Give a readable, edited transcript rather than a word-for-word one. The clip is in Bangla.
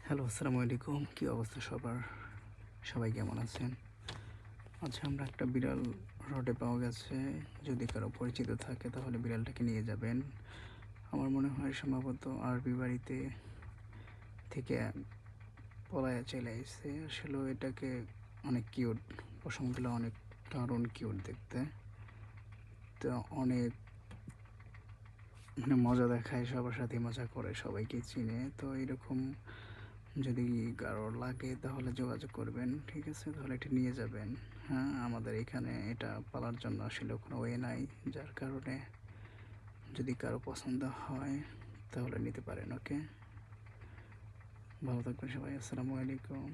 হ্যালো, আসসালামু আলাইকুম। কী অবস্থা সবার? সবাই কেমন আছেন? আচ্ছা, আমরা একটা বিড়াল রোডে পাওয়া গেছে। যদি কারো পরিচিত থাকে তাহলে বিড়ালটাকে নিয়ে যাবেন। আমার মনে হয় সম্ভবত আরবি বাড়িতে থেকে পলায়া চলে আইছে। আসলেও এটাকে অনেক কিউট, পশমগুলো অনেক দারুণ কিউট দেখতে। তো অনেক মজা দেখায়, সবার সাথেই মজা করে, সবাইকে চিনে। তো এরকম যদি কারোর লাগে তাহলে যোগাযোগ করবেন, ঠিক আছে? তাহলে এটা নিয়ে যাবেন। হ্যাঁ, আমাদের এখানে এটা পালার জন্য আসলে কোনো ওয়ে নাই, যার কারণে যদি কারো পছন্দ হয় তাহলে নিতে পারেন। ওকে, ভালো থাকবেন সবাই। আসসালামু আলাইকুম।